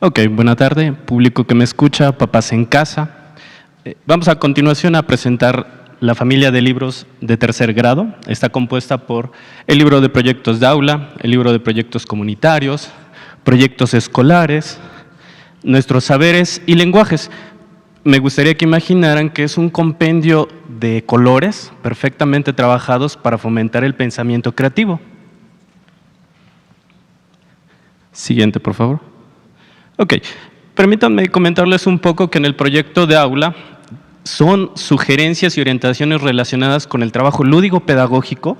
Ok, buena tarde, público que me escucha, papás en casa. Vamos a continuación a presentar la familia de libros de tercer grado. Está compuesta por el libro de proyectos de aula, el libro de proyectos comunitarios, proyectos escolares, nuestros saberes y lenguajes. Me gustaría que imaginaran que es un compendio de colores perfectamente trabajados para fomentar el pensamiento creativo. Siguiente, por favor. Ok, permítanme comentarles un poco que en el proyecto de aula son sugerencias y orientaciones relacionadas con el trabajo lúdico-pedagógico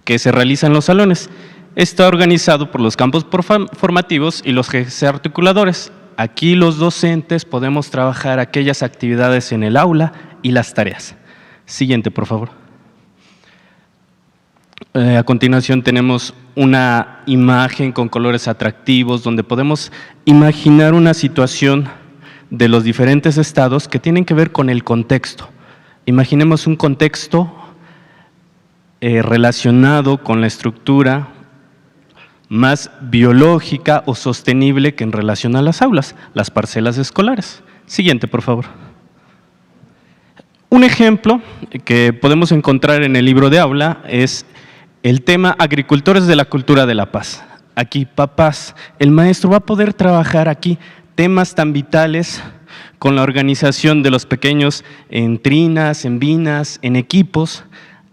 que se realiza en los salones. Está organizado por los campos formativos y los ejes articuladores. Aquí los docentes podemos trabajar aquellas actividades en el aula y las tareas. Siguiente, por favor. A continuación tenemos una imagen con colores atractivos donde podemos imaginar una situación de los diferentes estados que tienen que ver con el contexto. Imaginemos un contexto relacionado con la estructura más biológica o sostenible que en relación a las aulas, las parcelas escolares. Siguiente, por favor. Un ejemplo que podemos encontrar en el libro de aula es el tema Agricultores de la Cultura de la Paz. Aquí, papás, el maestro va a poder trabajar aquí temas tan vitales con la organización de los pequeños en trinas, en binas, en equipos,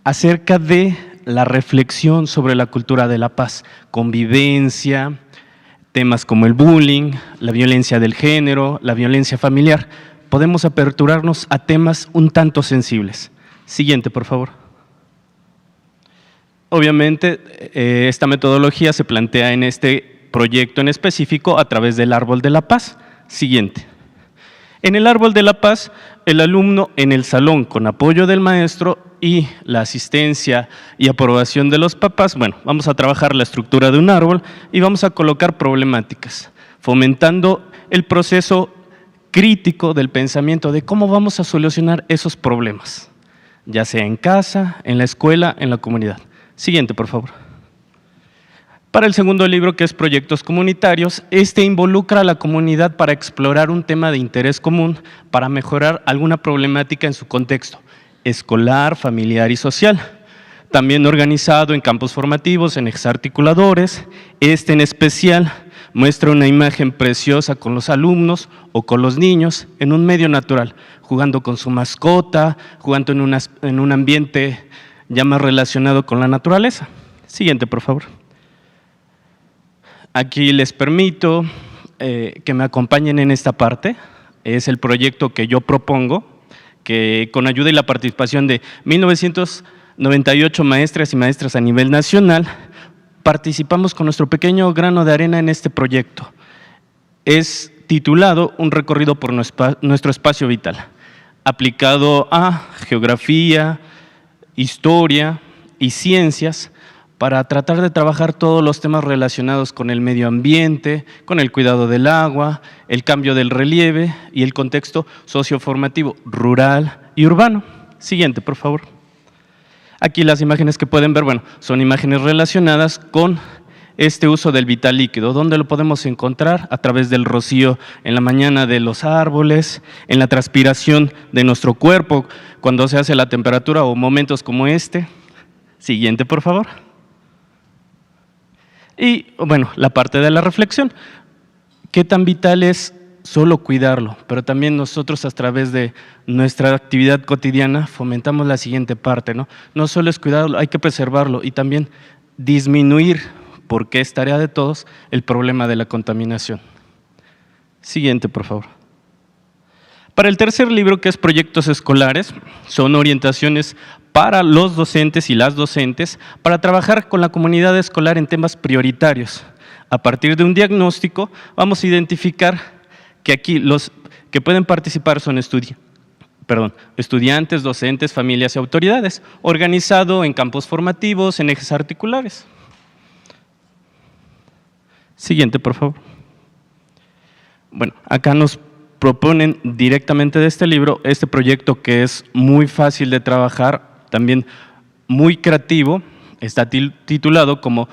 acerca de la reflexión sobre la cultura de la paz, convivencia, temas como el bullying, la violencia del género, la violencia familiar. Podemos aperturarnos a temas un tanto sensibles. Siguiente, por favor. Obviamente, esta metodología se plantea en este proyecto en específico a través del Árbol de la Paz. Siguiente. En el Árbol de la Paz, el alumno en el salón, con apoyo del maestro y la asistencia y aprobación de los papás, bueno, vamos a trabajar la estructura de un árbol y vamos a colocar problemáticas, fomentando el proceso crítico del pensamiento de cómo vamos a solucionar esos problemas, ya sea en casa, en la escuela, en la comunidad. Siguiente, por favor. Para el segundo libro, que es Proyectos Comunitarios, este involucra a la comunidad para explorar un tema de interés común para mejorar alguna problemática en su contexto escolar, familiar y social. También organizado en campos formativos, en ejes articuladores. Este en especial muestra una imagen preciosa con los alumnos o con los niños en un medio natural, jugando con su mascota, jugando en un ambiente ya más relacionado con la naturaleza. Siguiente, por favor. Aquí les permito que me acompañen en esta parte. Es el proyecto que yo propongo, que con ayuda y la participación de 1998 maestras y maestras a nivel nacional, participamos con nuestro pequeño grano de arena en este proyecto. Es titulado Un recorrido por nuestro espacio vital, aplicado a geografía, historia y ciencias, para tratar de trabajar todos los temas relacionados con el medio ambiente, con el cuidado del agua, el cambio del relieve y el contexto socioformativo rural y urbano. Siguiente, por favor. Aquí las imágenes que pueden ver, bueno, son imágenes relacionadas con este uso del vital líquido. ¿Dónde lo podemos encontrar? A través del rocío en la mañana de los árboles, en la transpiración de nuestro cuerpo, cuando se hace la temperatura o momentos como este. Siguiente, por favor. Y, bueno, la parte de la reflexión. ¿Qué tan vital es solo cuidarlo? Pero también nosotros, a través de nuestra actividad cotidiana, fomentamos la siguiente parte, ¿no? No solo es cuidarlo, hay que preservarlo y también disminuir, porque es tarea de todos, el problema de la contaminación. Siguiente, por favor. Para el tercer libro, que es Proyectos Escolares, son orientaciones para los docentes y las docentes para trabajar con la comunidad escolar en temas prioritarios. A partir de un diagnóstico, vamos a identificar que aquí los que pueden participar son estudiantes, docentes, familias y autoridades, organizado en campos formativos, en ejes articulares. Siguiente, por favor. Bueno, acá nos proponen directamente de este libro este proyecto que es muy fácil de trabajar, también muy creativo, está titulado como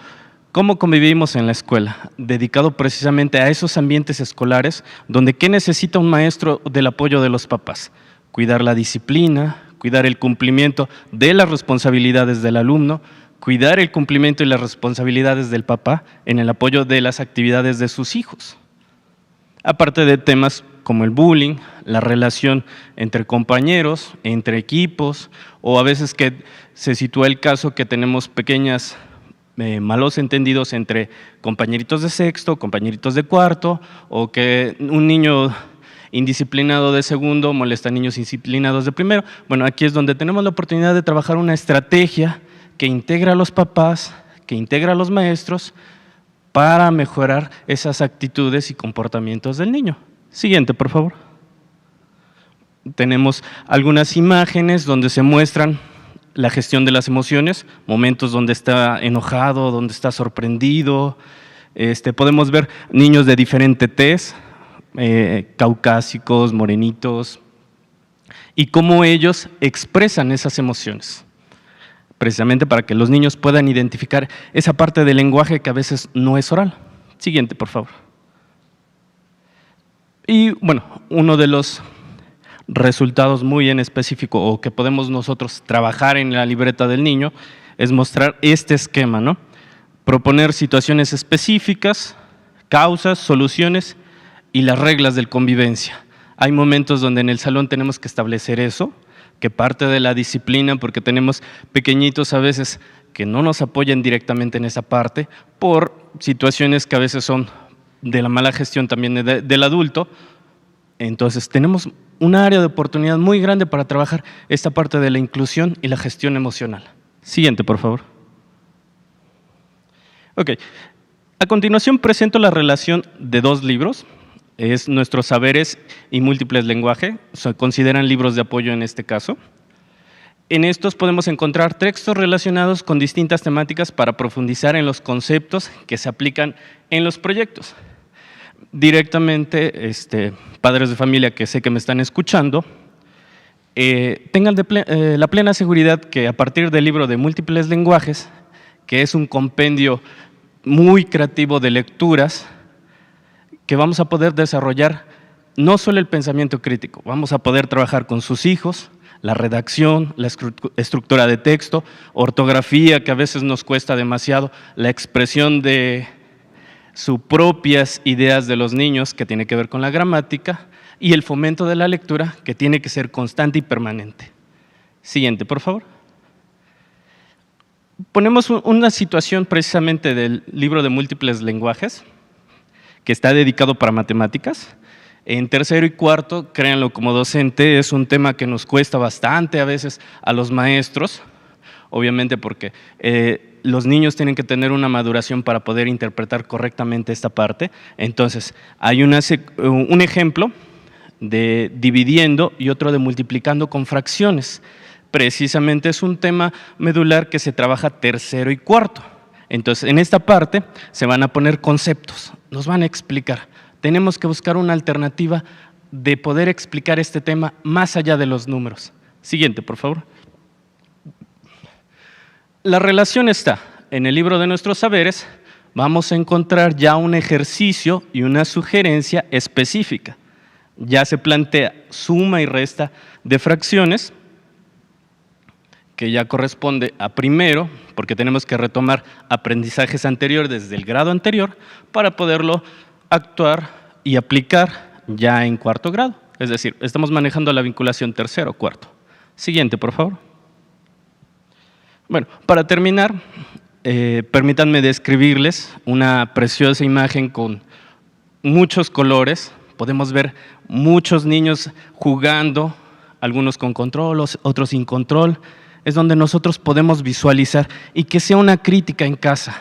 ¿Cómo convivimos en la escuela? Dedicado precisamente a esos ambientes escolares donde ¿qué necesita un maestro del apoyo de los papás? Cuidar la disciplina, cuidar el cumplimiento de las responsabilidades del alumno, cuidar el cumplimiento y las responsabilidades del papá en el apoyo de las actividades de sus hijos. Aparte de temas como el bullying, la relación entre compañeros, entre equipos, o a veces que se sitúa el caso que tenemos pequeñas malos entendidos entre compañeritos de sexto, compañeritos de cuarto, o que un niño indisciplinado de segundo molesta a niños indisciplinados de primero. Bueno, aquí es donde tenemos la oportunidad de trabajar una estrategia que integra a los papás, que integra a los maestros, para mejorar esas actitudes y comportamientos del niño. Siguiente, por favor. Tenemos algunas imágenes donde se muestran la gestión de las emociones, momentos donde está enojado, donde está sorprendido. Podemos ver niños de diferente tez, caucásicos, morenitos, y cómo ellos expresan esas emociones, precisamente para que los niños puedan identificar esa parte del lenguaje que a veces no es oral. Siguiente, por favor. Y bueno, uno de los resultados muy en específico o que podemos nosotros trabajar en la libreta del niño es mostrar este esquema, ¿no? Proponer situaciones específicas, causas, soluciones y las reglas de convivencia. Hay momentos donde en el salón tenemos que establecer eso, que parte de la disciplina, porque tenemos pequeñitos a veces que no nos apoyan directamente en esa parte, por situaciones que a veces son de la mala gestión también del adulto. Entonces tenemos un área de oportunidad muy grande para trabajar esta parte de la inclusión y la gestión emocional. Siguiente, por favor. Ok, a continuación presento la relación de dos libros. Es Nuestros Saberes y Múltiples Lenguaje, se consideran libros de apoyo en este caso. En estos podemos encontrar textos relacionados con distintas temáticas para profundizar en los conceptos que se aplican en los proyectos. Directamente, padres de familia que sé que me están escuchando, tengan la plena seguridad que a partir del libro de Múltiples Lenguajes, que es un compendio muy creativo de lecturas, que vamos a poder desarrollar no solo el pensamiento crítico, vamos a poder trabajar con sus hijos, la redacción, la estructura de texto, ortografía, que a veces nos cuesta demasiado, la expresión de sus propias ideas de los niños, que tiene que ver con la gramática, y el fomento de la lectura, que tiene que ser constante y permanente. Siguiente, por favor. Ponemos una situación precisamente del libro de Múltiples Lenguajes, que está dedicado para matemáticas. En tercero y cuarto, créanlo como docente, es un tema que nos cuesta bastante a veces a los maestros, obviamente porque los niños tienen que tener una maduración para poder interpretar correctamente esta parte. Entonces, hay un ejemplo de dividiendo y otro de multiplicando con fracciones. Precisamente es un tema medular que se trabaja tercero y cuarto. Entonces, en esta parte se van a poner conceptos, nos van a explicar. Tenemos que buscar una alternativa de poder explicar este tema más allá de los números. Siguiente, por favor. La relación está en el libro de Nuestros Saberes. Vamos a encontrar ya un ejercicio y una sugerencia específica. Ya se plantea suma y resta de fracciones, que ya corresponde a primero, porque tenemos que retomar aprendizajes anteriores desde el grado anterior para poderlo actuar y aplicar ya en cuarto grado. Es decir, estamos manejando la vinculación tercero, cuarto. Siguiente, por favor. Bueno, para terminar, permítanme describirles una preciosa imagen con muchos colores. Podemos ver muchos niños jugando, algunos con control, otros sin control. Es donde nosotros podemos visualizar y que sea una crítica en casa.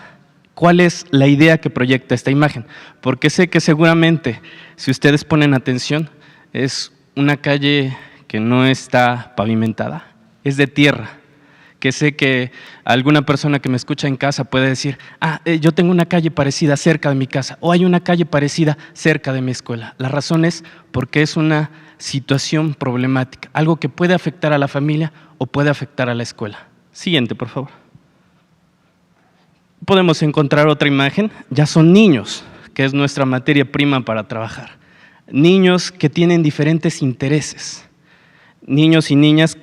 ¿Cuál es la idea que proyecta esta imagen? Porque sé que seguramente, si ustedes ponen atención, es una calle que no está pavimentada, es de tierra, que sé que alguna persona que me escucha en casa puede decir, yo tengo una calle parecida cerca de mi casa, o hay una calle parecida cerca de mi escuela. La razón es porque es una situación problemática, algo que puede afectar a la familia o puede afectar a la escuela. Siguiente, por favor. Podemos encontrar otra imagen, ya son niños, que es nuestra materia prima para trabajar. Niños que tienen diferentes intereses, niños y niñas,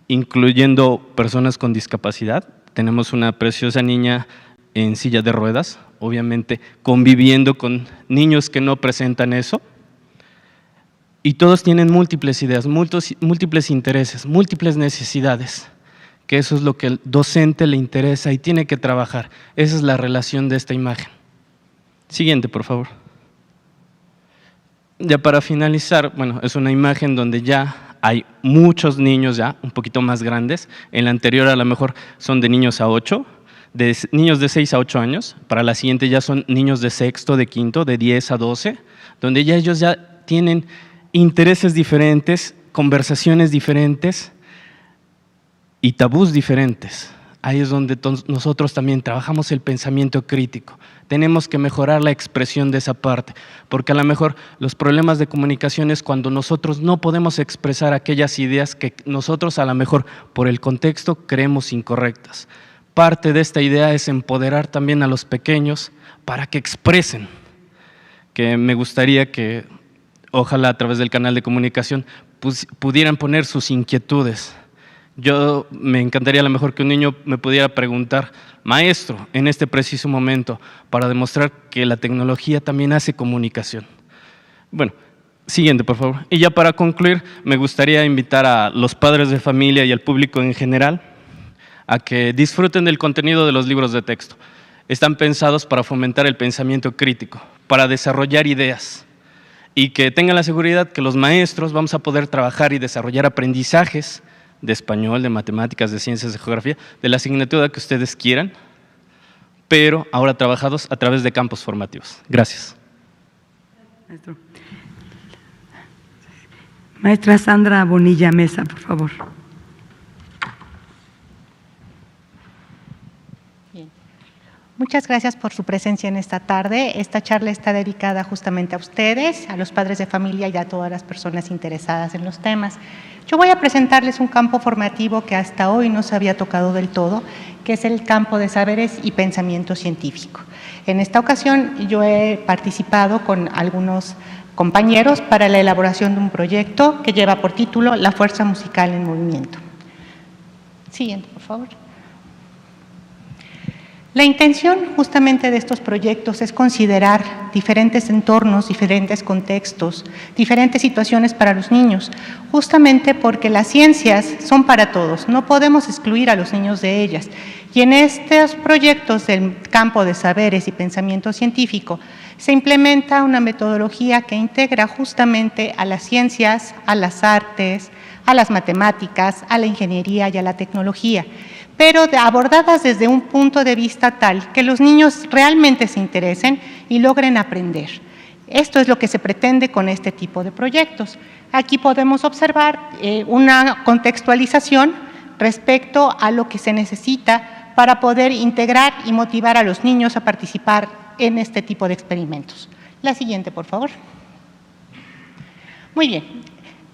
incluyendo personas con discapacidad. Tenemos una preciosa niña en silla de ruedas, obviamente conviviendo con niños que no presentan eso, y todos tienen múltiples ideas, múltiples intereses, múltiples necesidades, que eso es lo que el docente le interesa y tiene que trabajar. Esa es la relación de esta imagen. Siguiente, por favor. Ya para finalizar, bueno, es una imagen donde ya hay muchos niños ya, un poquito más grandes. En la anterior a lo mejor son de niños a 8, de niños de 6 a 8 años. Para la siguiente ya son niños de sexto, de quinto, de 10 a 12, donde ya ellos ya tienen intereses diferentes, conversaciones diferentes y tabús diferentes. Ahí es donde nosotros también trabajamos el pensamiento crítico. Tenemos que mejorar la expresión de esa parte, porque a lo mejor los problemas de comunicación es cuando nosotros no podemos expresar aquellas ideas que nosotros a lo mejor por el contexto creemos incorrectas. Parte de esta idea es empoderar también a los pequeños para que expresen, que me gustaría que ojalá a través del canal de comunicación pudieran poner sus inquietudes. Yo me encantaría a lo mejor que un niño me pudiera preguntar, maestro, en este preciso momento, para demostrar que la tecnología también hace comunicación. Bueno, siguiente, por favor. Y ya para concluir, me gustaría invitar a los padres de familia y al público en general a que disfruten del contenido de los libros de texto. Están pensados para fomentar el pensamiento crítico, para desarrollar ideas, y que tengan la seguridad que los maestros vamos a poder trabajar y desarrollar aprendizajes de español, de matemáticas, de ciencias, de geografía, de la asignatura que ustedes quieran, pero ahora trabajados a través de campos formativos. Gracias. Maestra Sandra Bonilla Mesa, por favor. Muchas gracias por su presencia en esta tarde. Esta charla está dedicada justamente a ustedes, a los padres de familia y a todas las personas interesadas en los temas. Yo voy a presentarles un campo formativo que hasta hoy no se había tocado del todo, que es el campo de saberes y pensamiento científico. En esta ocasión yo he participado con algunos compañeros para la elaboración de un proyecto que lleva por título La fuerza musical en movimiento. Siguiente, por favor. La intención justamente de estos proyectos es considerar diferentes entornos, diferentes contextos, diferentes situaciones para los niños, justamente porque las ciencias son para todos, no podemos excluir a los niños de ellas. Y en estos proyectos del campo de saberes y pensamiento científico se implementa una metodología que integra justamente a las ciencias, a las artes, a las matemáticas, a la ingeniería y a la tecnología, pero abordadas desde un punto de vista tal que los niños realmente se interesen y logren aprender. Esto es lo que se pretende con este tipo de proyectos. Aquí podemos observar una contextualización respecto a lo que se necesita para poder integrar y motivar a los niños a participar en este tipo de experimentos. La siguiente, por favor. Muy bien.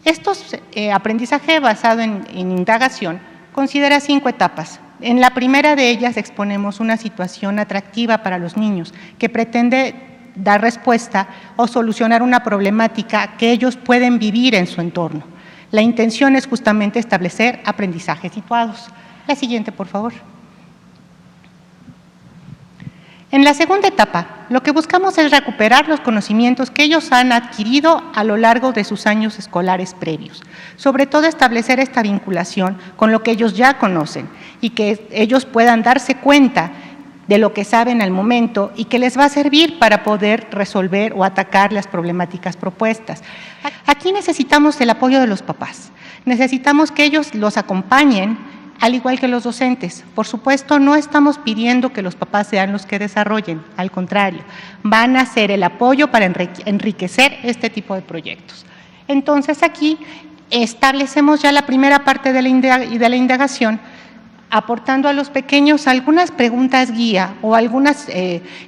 Estos aprendizaje basado en indagación considera 5 etapas. En la primera de ellas exponemos una situación atractiva para los niños que pretende dar respuesta o solucionar una problemática que ellos pueden vivir en su entorno. La intención es justamente establecer aprendizajes situados. La siguiente, por favor. En la segunda etapa, lo que buscamos es recuperar los conocimientos que ellos han adquirido a lo largo de sus años escolares previos. Sobre todo establecer esta vinculación con lo que ellos ya conocen y que ellos puedan darse cuenta de lo que saben al momento y que les va a servir para poder resolver o atacar las problemáticas propuestas. Aquí necesitamos el apoyo de los papás. Necesitamos que ellos los acompañen, al igual que los docentes. Por supuesto, no estamos pidiendo que los papás sean los que desarrollen, al contrario, van a ser el apoyo para enriquecer este tipo de proyectos. Entonces, aquí establecemos ya la primera parte de la indagación, aportando a los pequeños algunas preguntas guía o algunos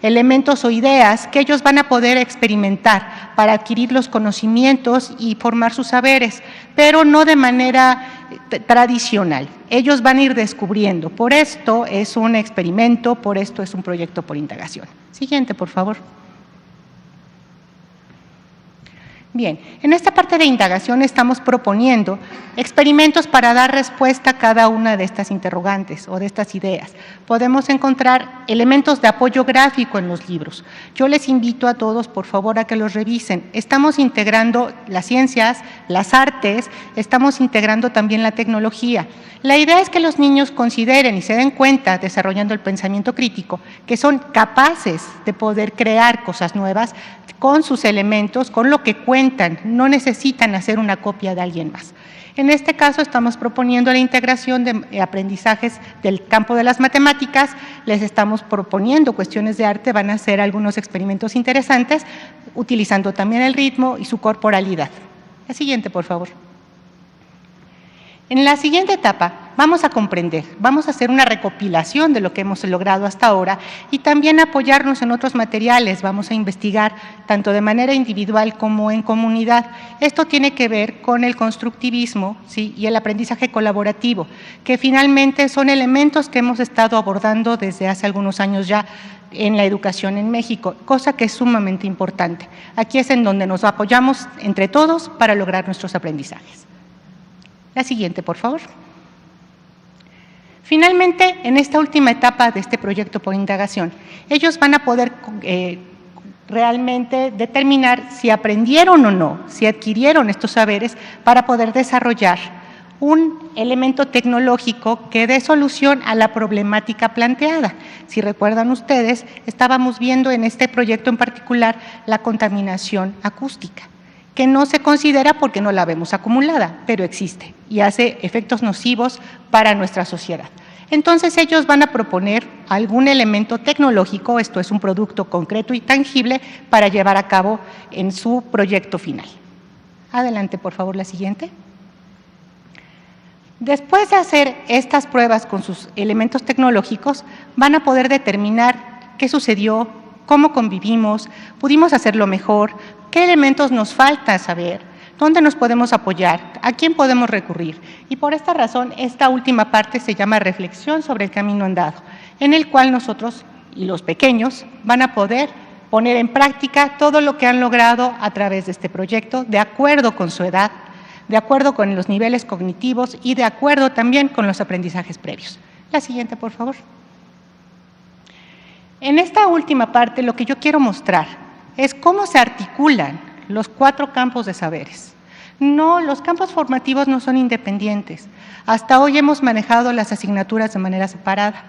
elementos o ideas que ellos van a poder experimentar para adquirir los conocimientos y formar sus saberes, pero no de manera tradicional. Ellos van a ir descubriendo. Por esto es un experimento, por esto es un proyecto por indagación. Siguiente, por favor. Bien, en esta parte de indagación estamos proponiendo experimentos para dar respuesta a cada una de estas interrogantes o de estas ideas. Podemos encontrar elementos de apoyo gráfico en los libros. Yo les invito a todos, por favor, a que los revisen. Estamos integrando las ciencias, las artes, estamos integrando también la tecnología. La idea es que los niños consideren y se den cuenta, desarrollando el pensamiento crítico, que son capaces de poder crear cosas nuevas con sus elementos, con lo que cuentan, no necesitan hacer una copia de alguien más. En este caso estamos proponiendo la integración de aprendizajes del campo de las matemáticas, les estamos proponiendo cuestiones de arte, van a hacer algunos experimentos interesantes, utilizando también el ritmo y su corporalidad. La siguiente, por favor. En la siguiente etapa vamos a comprender, vamos a hacer una recopilación de lo que hemos logrado hasta ahora y también apoyarnos en otros materiales, vamos a investigar tanto de manera individual como en comunidad. Esto tiene que ver con el constructivismo, ¿sí?, y el aprendizaje colaborativo, que finalmente son elementos que hemos estado abordando desde hace algunos años ya en la educación en México, cosa que es sumamente importante. Aquí es en donde nos apoyamos entre todos para lograr nuestros aprendizajes. La siguiente, por favor. Finalmente, en esta última etapa de este proyecto por indagación, ellos van a poder realmente determinar si aprendieron o no, si adquirieron estos saberes para poder desarrollar un elemento tecnológico que dé solución a la problemática planteada. Si recuerdan ustedes, estábamos viendo en este proyecto en particular la contaminación acústica, que no se considera porque no la vemos acumulada, pero existe y hace efectos nocivos para nuestra sociedad. Entonces ellos van a proponer algún elemento tecnológico, esto es un producto concreto y tangible para llevar a cabo en su proyecto final. Adelante, por favor, la siguiente. Después de hacer estas pruebas con sus elementos tecnológicos, van a poder determinar qué sucedió, cómo convivimos, pudimos hacerlo mejor, qué elementos nos falta saber, dónde nos podemos apoyar, a quién podemos recurrir. Y por esta razón, esta última parte se llama reflexión sobre el camino andado, en el cual nosotros y los pequeños van a poder poner en práctica todo lo que han logrado a través de este proyecto, de acuerdo con su edad, de acuerdo con los niveles cognitivos y de acuerdo también con los aprendizajes previos. La siguiente, por favor. En esta última parte, lo que yo quiero mostrar es cómo se articulan los 4 campos de saberes. No, los campos formativos no son independientes. Hasta hoy hemos manejado las asignaturas de manera separada,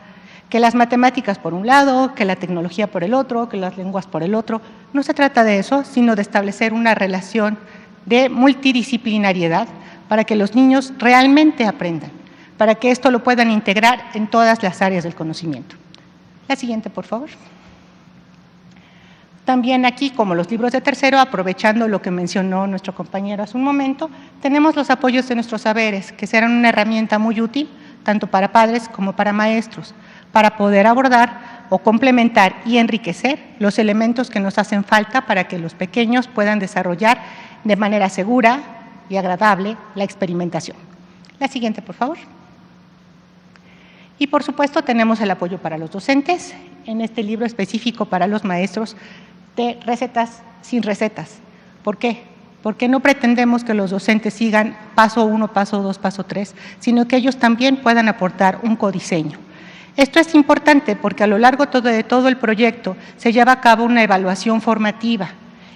que las matemáticas por un lado, que la tecnología por el otro, que las lenguas por el otro. No se trata de eso, sino de establecer una relación de multidisciplinariedad para que los niños realmente aprendan, para que esto lo puedan integrar en todas las áreas del conocimiento. La siguiente, por favor. También aquí, como los libros de tercero, aprovechando lo que mencionó nuestro compañero hace un momento, tenemos los apoyos de nuestros saberes, que serán una herramienta muy útil, tanto para padres como para maestros, para poder abordar o complementar y enriquecer los elementos que nos hacen falta para que los pequeños puedan desarrollar de manera segura y agradable la experimentación. La siguiente, por favor. Y por supuesto tenemos el apoyo para los docentes, en este libro específico para los maestros de recetas sin recetas. ¿Por qué? Porque no pretendemos que los docentes sigan paso 1, paso 2, paso 3, sino que ellos también puedan aportar un codiseño. Esto es importante porque a lo largo de todo el proyecto se lleva a cabo una evaluación formativa,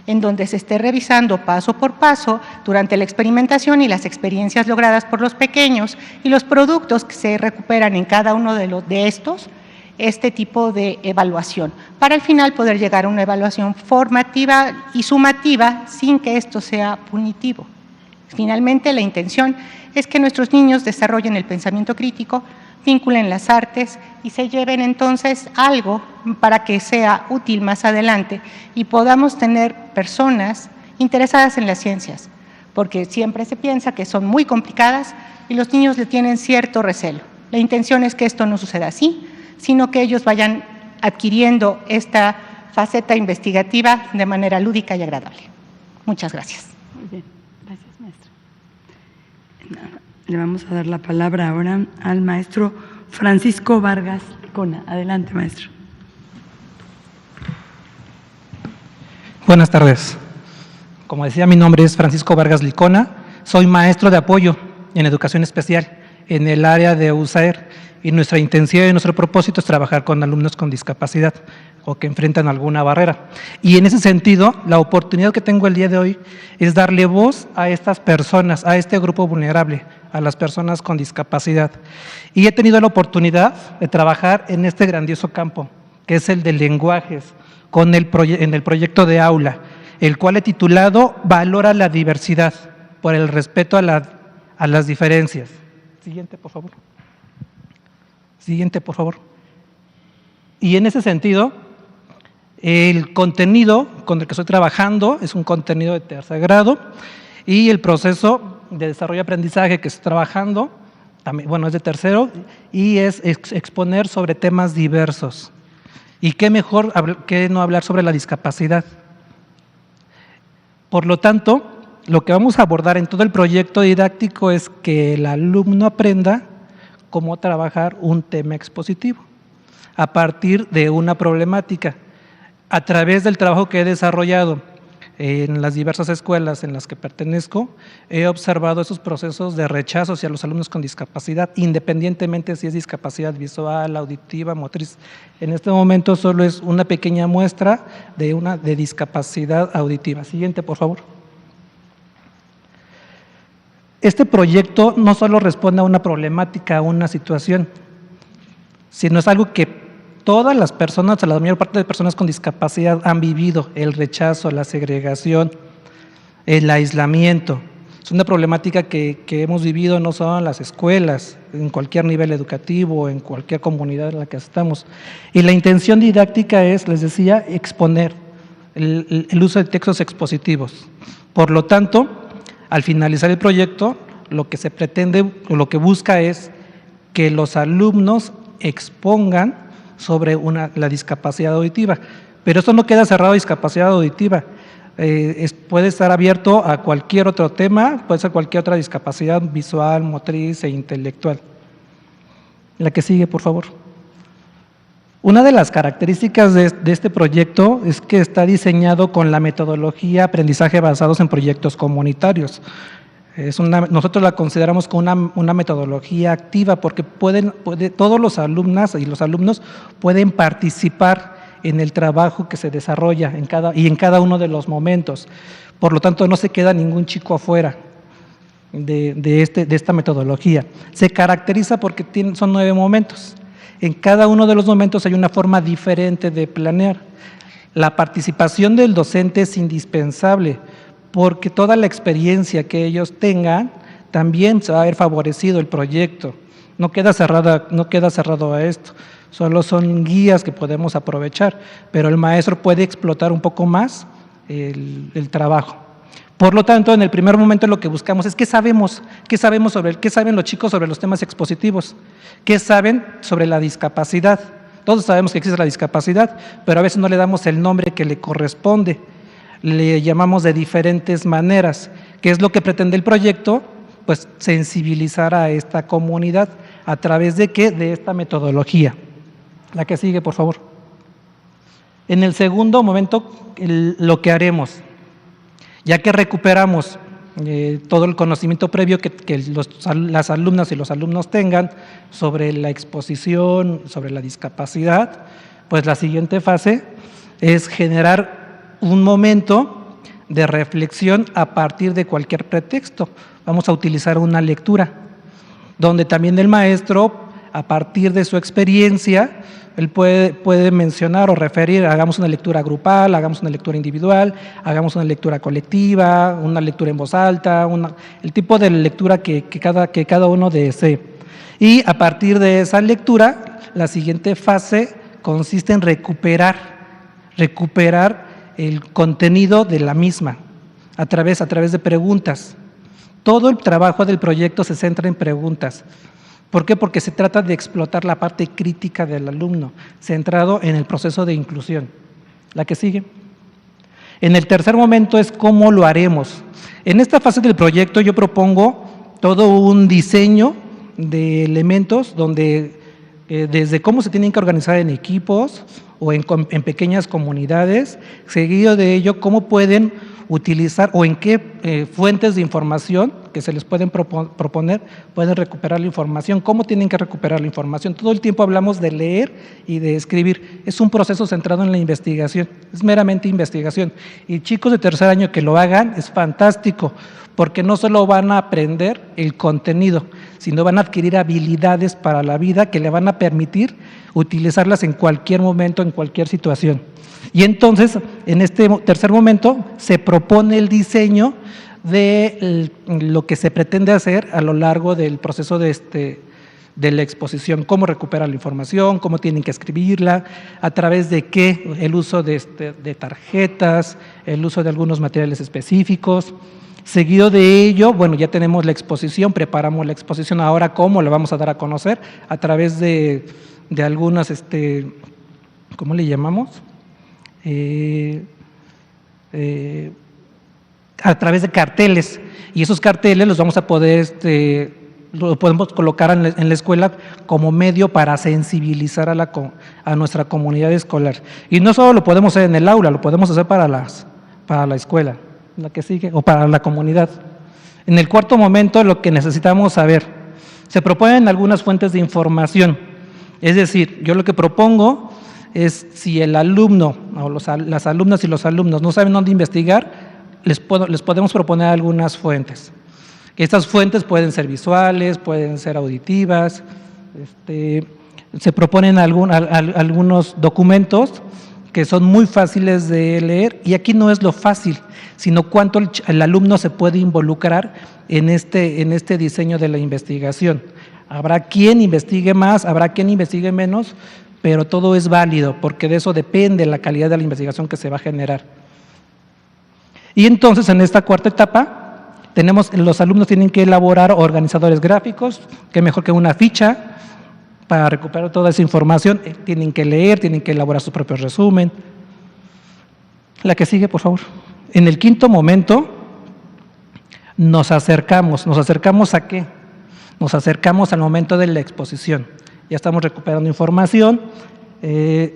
en donde se esté revisando paso por paso durante la experimentación y las experiencias logradas por los pequeños y los productos que se recuperan en cada uno de estos, este tipo de evaluación, para al final poder llegar a una evaluación formativa y sumativa sin que esto sea punitivo. Finalmente, la intención es que nuestros niños desarrollen el pensamiento crítico, vinculen las artes y se lleven entonces algo para que sea útil más adelante y podamos tener personas interesadas en las ciencias, porque siempre se piensa que son muy complicadas y los niños le tienen cierto recelo. La intención es que esto no suceda así, sino que ellos vayan adquiriendo esta faceta investigativa de manera lúdica y agradable. Muchas gracias. Muy bien, gracias, maestra. Le vamos a dar la palabra ahora al maestro Francisco Vargas Licona. Adelante, maestro. Buenas tardes. Como decía, mi nombre es Francisco Vargas Licona. Soy maestro de apoyo en educación especial en el área de USAER, y nuestra intención y nuestro propósito es trabajar con alumnos con discapacidad o que enfrentan alguna barrera. Y en ese sentido, la oportunidad que tengo el día de hoy es darle voz a estas personas, a este grupo vulnerable, a las personas con discapacidad. Y he tenido la oportunidad de trabajar en este grandioso campo, que es el de lenguajes, en el proyecto de aula, el cual he titulado Valora la diversidad por el respeto a las diferencias. Siguiente, por favor. Siguiente, por favor. Y en ese sentido, el contenido con el que estoy trabajando es un contenido de tercer grado, y el proceso de desarrollo y aprendizaje que estoy trabajando, también, bueno, es de tercero, y es exponer sobre temas diversos. Y qué mejor que no hablar sobre la discapacidad. Por lo tanto, lo que vamos a abordar en todo el proyecto didáctico es que el alumno aprenda cómo trabajar un tema expositivo a partir de una problemática. A través del trabajo que he desarrollado en las diversas escuelas en las que pertenezco, he observado esos procesos de rechazo hacia los alumnos con discapacidad, independientemente si es discapacidad visual, auditiva, motriz. En este momento solo es una pequeña muestra de discapacidad auditiva. Siguiente, por favor. Este proyecto no solo responde a una problemática, a una situación, sino es algo que todas las personas, la mayor parte de personas con discapacidad han vivido: el rechazo, la segregación, el aislamiento. Es una problemática que hemos vivido no solo en las escuelas, en cualquier nivel educativo, en cualquier comunidad en la que estamos. Y la intención didáctica es, les decía, exponer el uso de textos expositivos. Por lo tanto, al finalizar el proyecto, lo que se pretende o lo que busca es que los alumnos expongan sobre la discapacidad auditiva. Pero esto no queda cerrado a discapacidad auditiva, puede estar abierto a cualquier otro tema, puede ser cualquier otra discapacidad visual, motriz e intelectual. La que sigue, por favor. Una de las características de este proyecto es que está diseñado con la metodología aprendizaje basados en proyectos comunitarios. Nosotros la consideramos como una metodología activa porque todos los alumnas y los alumnos pueden participar en el trabajo que se desarrolla en cada uno de los momentos. Por lo tanto, no se queda ningún chico afuera de esta metodología. Se caracteriza porque son 9 momentos. En cada uno de los momentos hay una forma diferente de planear. La participación del docente es indispensable porque toda la experiencia que ellos tengan también se va a ver favorecido el proyecto. No queda cerrado a esto, solo son guías que podemos aprovechar, pero el maestro puede explotar un poco más el trabajo. Por lo tanto, en el primer momento lo que buscamos es qué saben los chicos sobre los temas expositivos, qué saben sobre la discapacidad. Todos sabemos que existe la discapacidad, pero a veces no le damos el nombre que le corresponde, le llamamos de diferentes maneras. ¿Qué es lo que pretende el proyecto? Pues sensibilizar a esta comunidad a través de ¿qué? De esta metodología. La que sigue, por favor. En el segundo momento, lo que haremos, ya que recuperamos todo el conocimiento previo que las alumnas y los alumnos tengan sobre la exposición, sobre la discapacidad, pues la siguiente fase es generar un momento de reflexión a partir de cualquier pretexto. Vamos a utilizar una lectura, donde también el maestro, a partir de su experiencia, él puede mencionar o referir, hagamos una lectura grupal, hagamos una lectura individual, hagamos una lectura colectiva, una lectura en voz alta, el tipo de lectura que cada uno desee. Y a partir de esa lectura, la siguiente fase consiste en recuperar el contenido de la misma a través de preguntas. Todo el trabajo del proyecto se centra en preguntas. ¿Por qué? Porque se trata de explotar la parte crítica del alumno, centrado en el proceso de inclusión. La que sigue. En el tercer momento es cómo lo haremos. En esta fase del proyecto yo propongo todo un diseño de elementos donde desde cómo se tienen que organizar en equipos o en pequeñas comunidades, seguido de ello, cómo pueden utilizar o en qué fuentes de información que se les pueden proponer pueden recuperar la información, cómo tienen que recuperar la información. Todo el tiempo hablamos de leer y de escribir. Es un proceso centrado en la investigación, es meramente investigación. Y chicos de tercer año que lo hagan es fantástico, porque no solo van a aprender el contenido, sino van a adquirir habilidades para la vida que le van a permitir utilizarlas en cualquier momento, en cualquier situación. Y entonces, en este tercer momento, se propone el diseño de lo que se pretende hacer a lo largo del proceso de la exposición, cómo recuperar la información, cómo tienen que escribirla, a través de qué, el uso de tarjetas, el uso de algunos materiales específicos. Seguido de ello, bueno, ya tenemos la exposición, preparamos la exposición, ahora cómo la vamos a dar a conocer, a través de algunas, ¿cómo le llamamos? A través de carteles, y esos carteles los vamos a poder, lo podemos colocar en la escuela como medio para sensibilizar a nuestra comunidad escolar. Y no solo lo podemos hacer en el aula, lo podemos hacer para la escuela, la que sigue, o para la comunidad. En el cuarto momento, lo que necesitamos saber, se proponen algunas fuentes de información, es decir, yo lo que propongo es si el alumno o las alumnas y los alumnos no saben dónde investigar, les podemos proponer algunas fuentes. Estas fuentes pueden ser visuales, pueden ser auditivas, se proponen algunos documentos que son muy fáciles de leer, y aquí no es lo fácil, sino cuánto el alumno se puede involucrar en este diseño de la investigación. Habrá quien investigue más, habrá quien investigue menos, pero todo es válido, porque de eso depende la calidad de la investigación que se va a generar. Y entonces, en esta cuarta etapa, los alumnos tienen que elaborar organizadores gráficos, que mejor que una ficha, para recuperar toda esa información. Tienen que leer, tienen que elaborar su propio resumen. La que sigue, por favor. En el quinto momento, nos acercamos ¿a qué? Nos acercamos al momento de la exposición. Ya estamos recuperando información,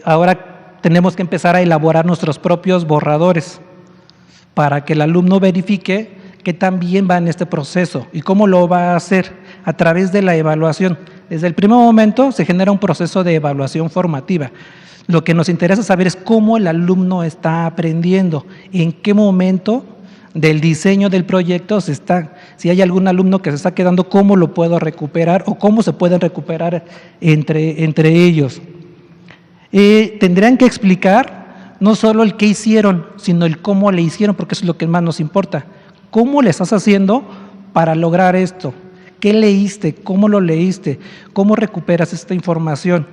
ahora tenemos que empezar a elaborar nuestros propios borradores para que el alumno verifique que también va en este proceso. ¿Y cómo lo va a hacer? A través de la evaluación. Desde el primer momento se genera un proceso de evaluación formativa. Lo que nos interesa saber es cómo el alumno está aprendiendo, en qué momento del diseño del proyecto si hay algún alumno que se está quedando, cómo lo puedo recuperar o cómo se pueden recuperar entre ellos. Tendrán que explicar no solo el qué hicieron, sino el cómo le hicieron, porque eso es lo que más nos importa. ¿Cómo le estás haciendo para lograr esto? ¿Qué leíste? ¿Cómo lo leíste? ¿Cómo recuperas esta información?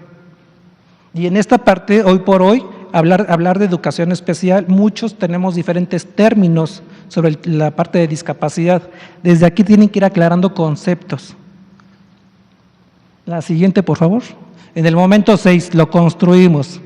Y en esta parte, hoy por hoy, hablar de educación especial, muchos tenemos diferentes términos sobre la parte de discapacidad. Desde aquí tienen que ir aclarando conceptos. La siguiente, por favor. En el momento 6, lo construimos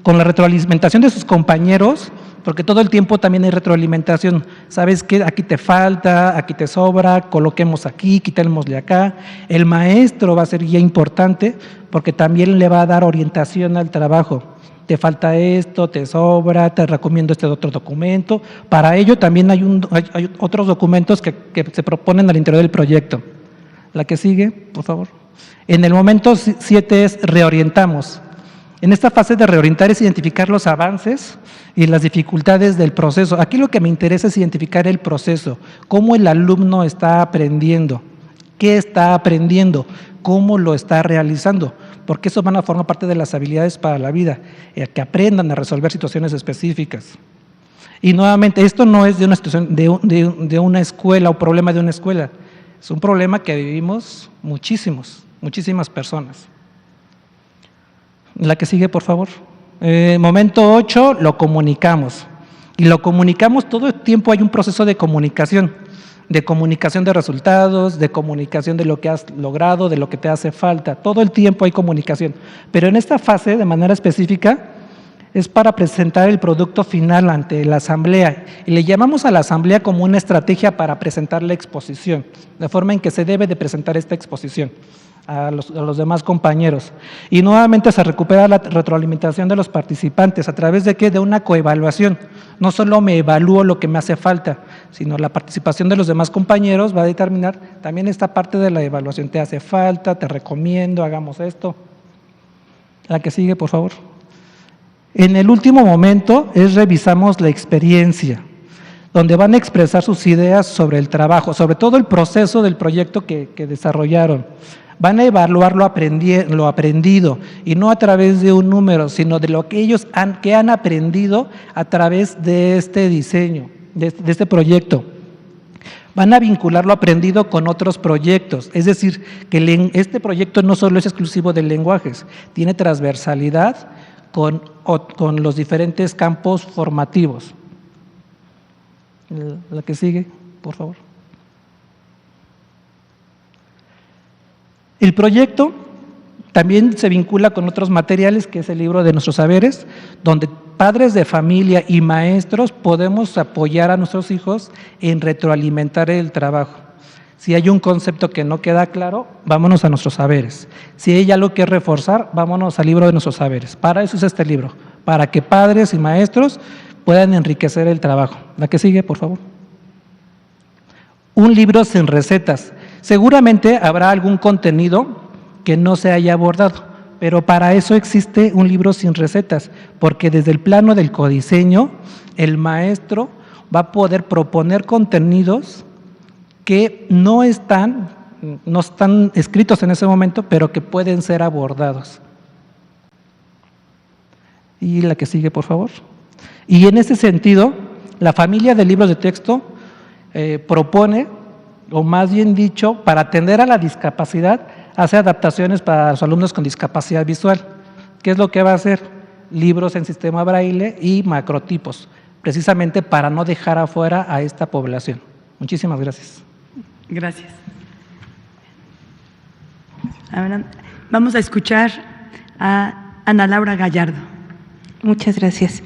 con la retroalimentación de sus compañeros, porque todo el tiempo también hay retroalimentación. ¿Sabes qué? Aquí te falta, aquí te sobra, coloquemos aquí, quitémosle acá. El maestro va a ser guía importante porque también le va a dar orientación al trabajo. Te falta esto, te sobra, te recomiendo este otro documento. Para ello también hay otros documentos que se proponen al interior del proyecto. La que sigue, por favor. En el momento 7 es reorientamos. En esta fase de reorientar es identificar los avances y las dificultades del proceso. Aquí lo que me interesa es identificar el proceso, cómo el alumno está aprendiendo, qué está aprendiendo, cómo lo está realizando, porque eso van a formar parte de las habilidades para la vida, que aprendan a resolver situaciones específicas. Y nuevamente, esto no es de una situación de una escuela o problema de una escuela, es un problema que vivimos muchísimas personas. La que sigue, por favor. Momento 8, lo comunicamos. Y lo comunicamos, todo el tiempo hay un proceso de comunicación de resultados, de comunicación de lo que has logrado, de lo que te hace falta. Todo el tiempo hay comunicación. Pero en esta fase, de manera específica, es para presentar el producto final ante la asamblea y le llamamos a la asamblea como una estrategia para presentar la exposición, de forma en que se debe de presentar esta exposición a los demás compañeros. Y nuevamente se recupera la retroalimentación de los participantes, ¿a través de qué? De una coevaluación. No solo me evalúo lo que me hace falta, sino la participación de los demás compañeros va a determinar también esta parte de la evaluación. Te hace falta, te recomiendo, hagamos esto. La que sigue, por favor. En el último momento revisamos la experiencia, donde van a expresar sus ideas sobre el trabajo, sobre todo el proceso del proyecto que desarrollaron. Van a evaluar lo aprendido, y no a través de un número, sino de lo que ellos han aprendido a través de este diseño, de este proyecto. Van a vincular lo aprendido con otros proyectos, es decir, que este proyecto no solo es exclusivo de lenguajes, tiene transversalidad con los diferentes campos formativos. La que sigue, por favor. El proyecto también se vincula con otros materiales, que es el libro de nuestros saberes, donde padres de familia y maestros podemos apoyar a nuestros hijos en retroalimentar el trabajo. Si hay un concepto que no queda claro, vámonos a nuestros saberes. Si hay algo que reforzar, vámonos al libro de nuestros saberes. Para eso es este libro, para que padres y maestros puedan enriquecer el trabajo. La que sigue, por favor. Un libro sin recetas. Seguramente habrá algún contenido que no se haya abordado, pero para eso existe un libro sin recetas, porque desde el plano del codiseño, el maestro va a poder proponer contenidos que no están escritos en ese momento, pero que pueden ser abordados. Y la que sigue, por favor. Y en ese sentido, la familia de libros de texto propone, o más bien dicho, para atender a la discapacidad, hace adaptaciones para los alumnos con discapacidad visual. ¿Qué es lo que va a hacer? Libros en sistema braille y macrotipos, precisamente para no dejar afuera a esta población. Muchísimas gracias. Gracias. Ahora vamos a escuchar a Ana Laura Gallardo. Muchas gracias.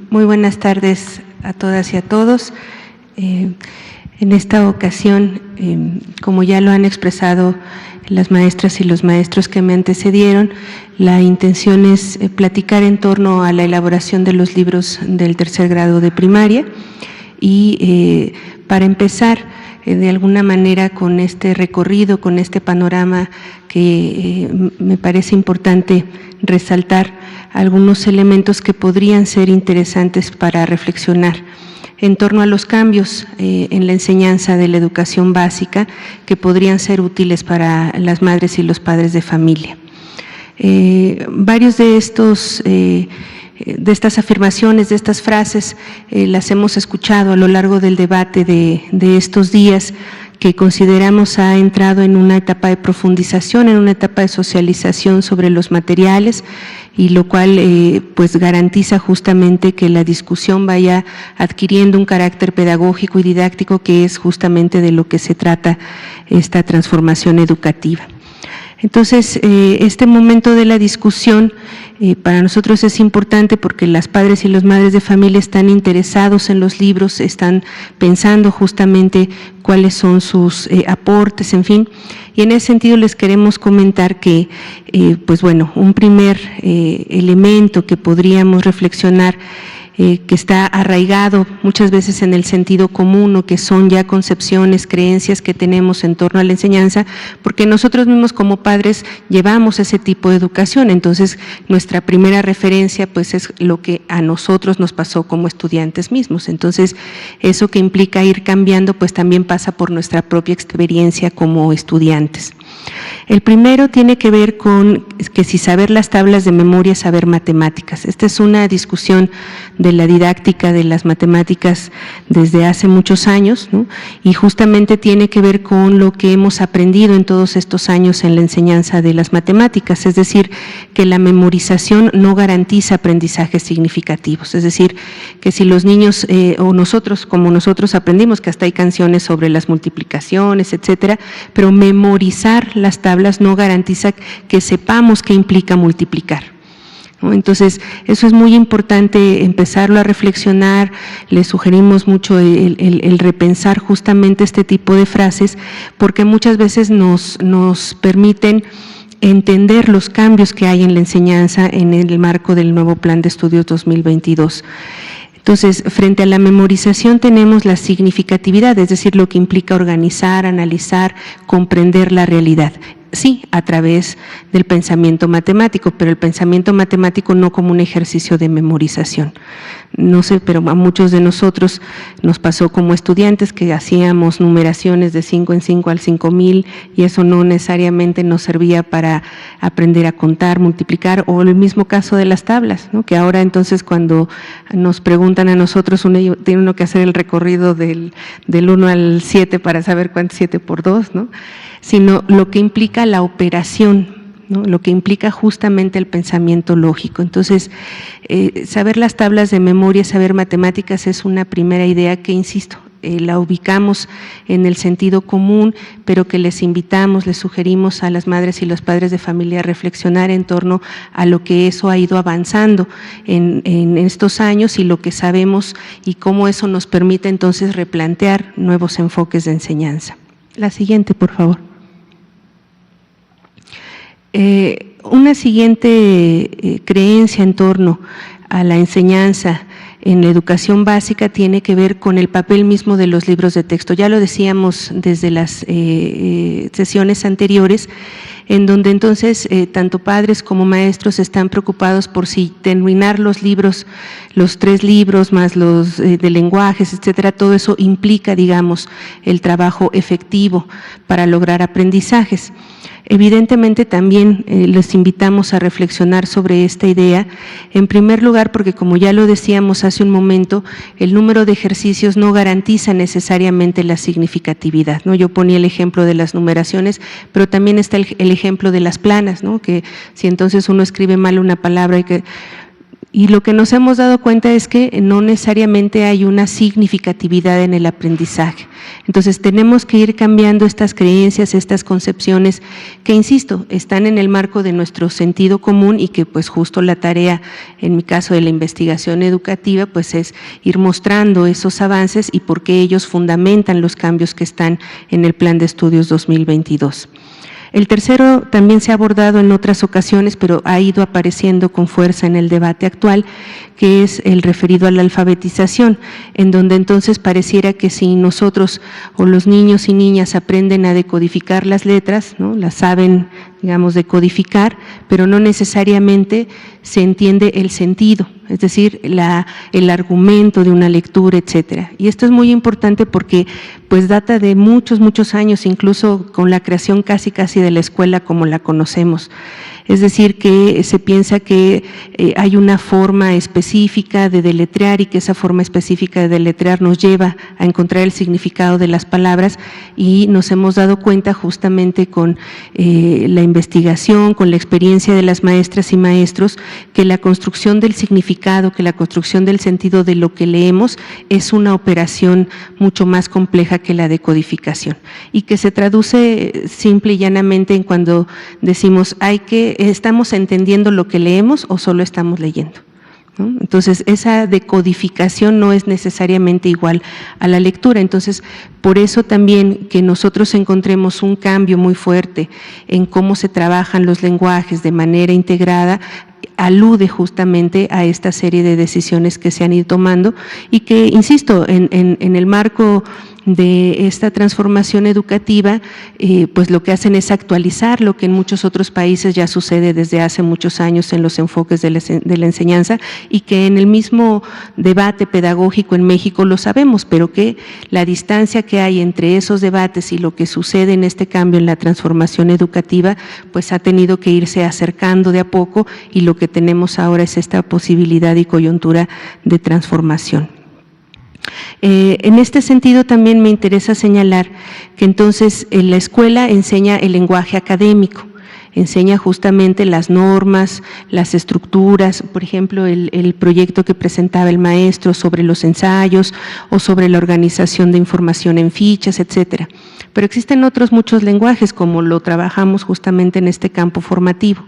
Muy buenas tardes a todas y a todos. En esta ocasión, como ya lo han expresado las maestras y los maestros que me antecedieron, la intención es platicar en torno a la elaboración de los libros del tercer grado de primaria y para empezar, de alguna manera, con este recorrido, con este panorama que me parece importante resaltar algunos elementos que podrían ser interesantes para reflexionar en torno a los cambios en la enseñanza de la educación básica que podrían ser útiles para las madres y los padres de familia. Varios de estas afirmaciones, de estas frases, las hemos escuchado a lo largo del debate de estos días, que consideramos ha entrado en una etapa de profundización, en una etapa de socialización sobre los materiales, y lo cual pues garantiza justamente que la discusión vaya adquiriendo un carácter pedagógico y didáctico, que es justamente de lo que se trata esta transformación educativa. Entonces, este momento de la discusión para nosotros es importante porque las padres y los madres de familia están interesados en los libros, están pensando justamente cuáles son sus aportes, en fin. Y en ese sentido les queremos comentar que, pues bueno, un primer elemento que podríamos reflexionar, que está arraigado muchas veces en el sentido común, o que son ya concepciones, creencias que tenemos en torno a la enseñanza, porque nosotros mismos como padres llevamos ese tipo de educación. Entonces, nuestra primera referencia pues es lo que a nosotros nos pasó como estudiantes mismos. Entonces, eso que implica ir cambiando pues también pasa por nuestra propia experiencia como estudiantes. El primero tiene que ver con que si saber las tablas de memoria, saber matemáticas. Esta es una discusión de la didáctica de las matemáticas desde hace muchos años, ¿no? Y justamente tiene que ver con lo que hemos aprendido en todos estos años en la enseñanza de las matemáticas, es decir, que la memorización no garantiza aprendizajes significativos, es decir, que si los niños o nosotros, como nosotros aprendimos que hasta hay canciones sobre las multiplicaciones, etcétera, pero memorizar las tablas no garantiza que sepamos qué implica multiplicar. ¿no? Entonces, eso es muy importante empezarlo a reflexionar. Les sugerimos mucho el repensar justamente este tipo de frases, porque muchas veces nos permiten entender los cambios que hay en la enseñanza en el marco del nuevo Plan de Estudios 2022. Entonces, frente a la memorización tenemos la significatividad, es decir, lo que implica organizar, analizar, comprender la realidad. Sí, a través del pensamiento matemático, pero el pensamiento matemático no como un ejercicio de memorización. No sé, pero a muchos de nosotros nos pasó como estudiantes que hacíamos numeraciones de 5 en 5 al 5000 y eso no necesariamente nos servía para aprender a contar, multiplicar, o el mismo caso de las tablas, ¿no? Que ahora entonces cuando nos preguntan a nosotros, tiene uno que hacer el recorrido del 1 al 7 para saber cuánto es 7 por 2, ¿no? Sino lo que implica la operación, ¿no? Lo que implica justamente el pensamiento lógico. Entonces, saber las tablas de memoria, saber matemáticas es una primera idea que, insisto, la ubicamos en el sentido común, pero que les invitamos, les sugerimos a las madres y los padres de familia a reflexionar en torno a lo que eso ha ido avanzando en estos años y lo que sabemos y cómo eso nos permite entonces replantear nuevos enfoques de enseñanza. La siguiente, por favor. Una siguiente creencia en torno a la enseñanza en la educación básica tiene que ver con el papel mismo de los libros de texto. Ya lo decíamos desde las sesiones anteriores, en donde entonces tanto padres como maestros están preocupados por si terminar los libros, los 3 libros más los de lenguajes, etcétera, todo eso implica, digamos, el trabajo efectivo para lograr aprendizajes. Evidentemente también les invitamos a reflexionar sobre esta idea, en primer lugar porque, como ya lo decíamos hace un momento, el número de ejercicios no garantiza necesariamente la significatividad, ¿no? Yo ponía el ejemplo de las numeraciones, pero también está el ejemplo de las planas, ¿no? Que si entonces uno escribe mal una palabra y lo que nos hemos dado cuenta es que no necesariamente hay una significatividad en el aprendizaje. Entonces tenemos que ir cambiando estas creencias, estas concepciones que, insisto, están en el marco de nuestro sentido común y que pues justo la tarea, en mi caso de la investigación educativa, pues es ir mostrando esos avances y por qué ellos fundamentan los cambios que están en el Plan de Estudios 2022. El tercero también se ha abordado en otras ocasiones, pero ha ido apareciendo con fuerza en el debate actual, que es el referido a la alfabetización, en donde entonces pareciera que si nosotros o los niños y niñas aprenden a decodificar las letras, ¿no? Las saben, digamos, decodificar, pero no necesariamente se entiende el sentido, es decir, el argumento de una lectura, etcétera. Y esto es muy importante porque pues data de muchos, muchos años, incluso con la creación casi de la escuela como la conocemos. Es decir, que se piensa que hay una forma específica de deletrear y que esa forma específica de deletrear nos lleva a encontrar el significado de las palabras, y nos hemos dado cuenta justamente con la investigación, con la experiencia de las maestras y maestros, que la construcción del significado, que la construcción del sentido de lo que leemos es una operación mucho más compleja que la decodificación y que se traduce simple y llanamente en cuando decimos ¿estamos entendiendo lo que leemos o solo estamos leyendo? ¿No? Entonces, esa decodificación no es necesariamente igual a la lectura. Entonces, por eso también que nosotros encontremos un cambio muy fuerte en cómo se trabajan los lenguajes de manera integrada, alude justamente a esta serie de decisiones que se han ido tomando y que, insisto, en el marco de esta transformación educativa, pues lo que hacen es actualizar lo que en muchos otros países ya sucede desde hace muchos años en los enfoques de la enseñanza, y que en el mismo debate pedagógico en México lo sabemos, pero que la distancia que hay entre esos debates y lo que sucede en este cambio en la transformación educativa, pues ha tenido que irse acercando de a poco, y lo que tenemos ahora es esta posibilidad y coyuntura de transformación. En este sentido también me interesa señalar que entonces la escuela enseña el lenguaje académico, enseña justamente las normas, las estructuras, por ejemplo, el proyecto que presentaba el maestro sobre los ensayos o sobre la organización de información en fichas, etcétera. Pero existen otros muchos lenguajes, como lo trabajamos justamente en este campo formativo.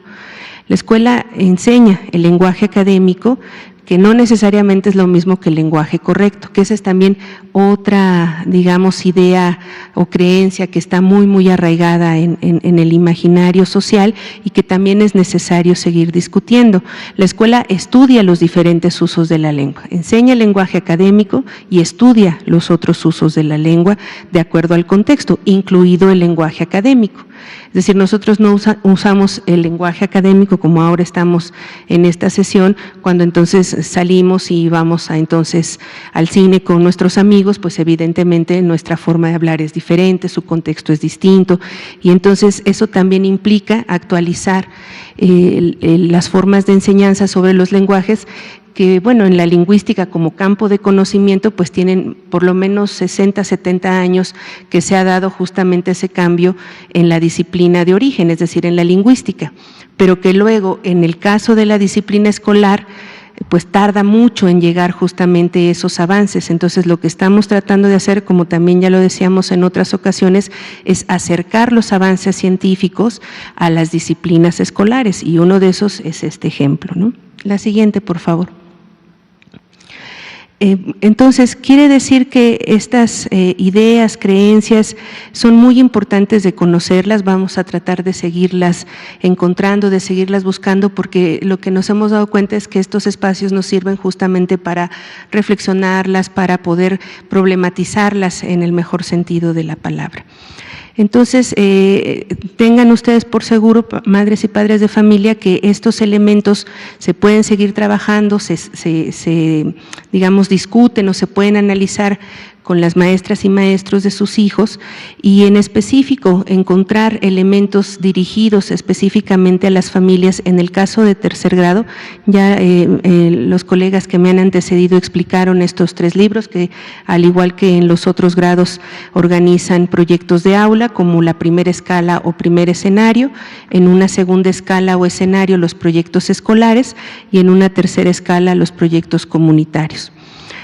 La escuela enseña el lenguaje académico, que no necesariamente es lo mismo que el lenguaje correcto, que esa es también otra, digamos, idea o creencia que está muy arraigada en el imaginario social y que también es necesario seguir discutiendo. La escuela estudia los diferentes usos de la lengua, enseña el lenguaje académico y estudia los otros usos de la lengua de acuerdo al contexto, incluido el lenguaje académico. Es decir, nosotros no usamos el lenguaje académico como ahora estamos en esta sesión, cuando entonces salimos y vamos entonces al cine con nuestros amigos, pues evidentemente nuestra forma de hablar es diferente, su contexto es distinto, y entonces eso también implica actualizar las formas de enseñanza sobre los lenguajes, que bueno, en la lingüística como campo de conocimiento pues tienen por lo menos 60, 70 años que se ha dado justamente ese cambio en la disciplina de origen, es decir, en la lingüística, pero que luego en el caso de la disciplina escolar pues tarda mucho en llegar justamente esos avances. Entonces lo que estamos tratando de hacer, como también ya lo decíamos en otras ocasiones, es acercar los avances científicos a las disciplinas escolares, y uno de esos es este ejemplo, ¿no? La siguiente, por favor. Entonces, quiere decir que estas ideas, creencias son muy importantes de conocerlas, vamos a tratar de seguirlas encontrando, de seguirlas buscando, porque lo que nos hemos dado cuenta es que estos espacios nos sirven justamente para reflexionarlas, para poder problematizarlas en el mejor sentido de la palabra. Entonces, tengan ustedes por seguro, madres y padres de familia, que estos elementos se pueden seguir trabajando, digamos, discuten o se pueden analizar con las maestras y maestros de sus hijos, y en específico encontrar elementos dirigidos específicamente a las familias. En el caso de tercer grado, ya los colegas que me han antecedido explicaron estos 3 libros que, al igual que en los otros grados, organizan proyectos de aula como la primera escala o primer escenario, en una segunda escala o escenario los proyectos escolares y en una tercera escala los proyectos comunitarios.